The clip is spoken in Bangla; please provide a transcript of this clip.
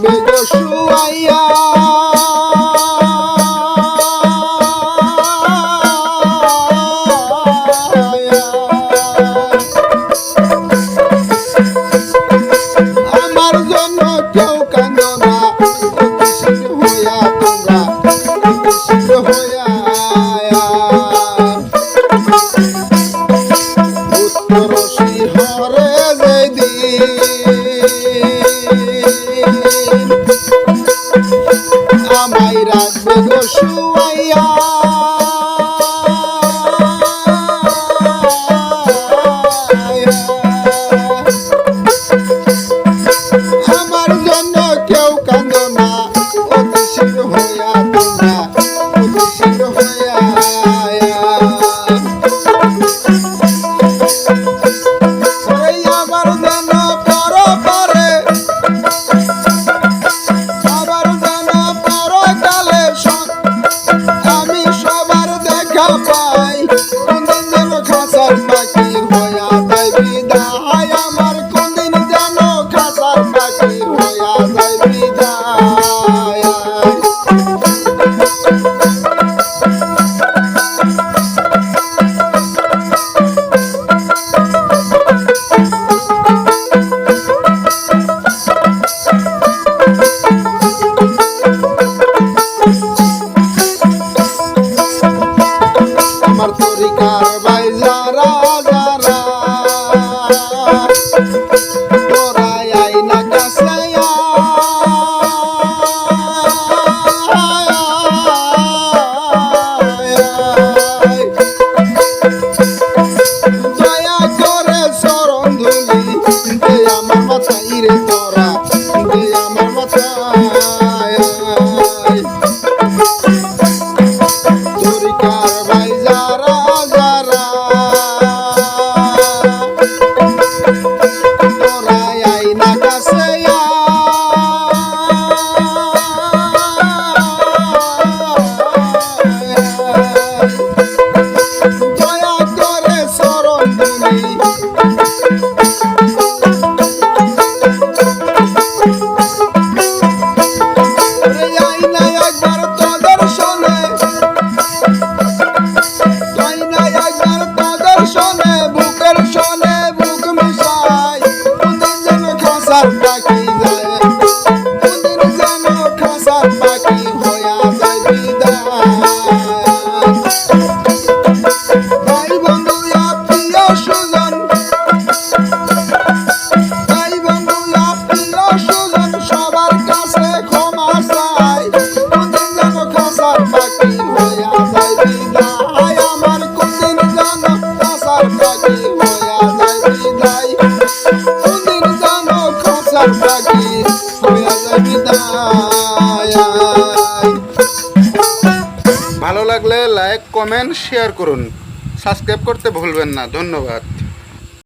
রাখবে গো শুয়াইয়া আমার জন্য কেউ কাঁদো না গতিশীল হইয়া তোমরা গতিশীল হইয়া উত্তর শিহরে যেদিন আমায় রাখবে গো শুয়াইয়া আমার জন্য কেউ কাঁদো না গতিশীল হইয়া তোমরা গতিশীল হইয়া আমার যেন পরপারে আবার যেন পরকালে আমি সবার দেখা পাই কোনদিন যেন খাসার পাখি হইয়া যায় বিদায় আমার কোনদিন যেন খাসার পাখি হইয়া যায় বিদায় আমার তরিকার ভাই যারা যারা তোরাই আইনা কাছে দয়া করে চরণ ধুলি দে আমার মাথায় রে তোরা দে আমার মাথায় তরিকার ভাই যারা যারা তোরাই আইনা কাছে দয়া করে চরণ ধুলি আইনা একবার তোদের শোনে শোনে বুকের শোনে বুক মিশাই কোনদিন যেন খাসার পাখি যায় কোনদিন যেন খাসার পাখি হইয়া যায় বিদায় ভাই বন্ধু প্রিয় সুজন ভাই বন্ধু প্রিয় সুজন সবার কাছে ক্ষমা চাই কোনদিন যেন খাসার পাখি হইয়া যায় বিদায় আমার কোনদিন যেন খাসার পাখি হইয়া যায় বিদায় কোনদিন যেন খাসার পাখি হইয়া যায় বিদায়। ভালো লাগলে লাইক কমেন্ট শেয়ার করুন, সাবস্ক্রাইব করতে ভুলবেন না। ধন্যবাদ।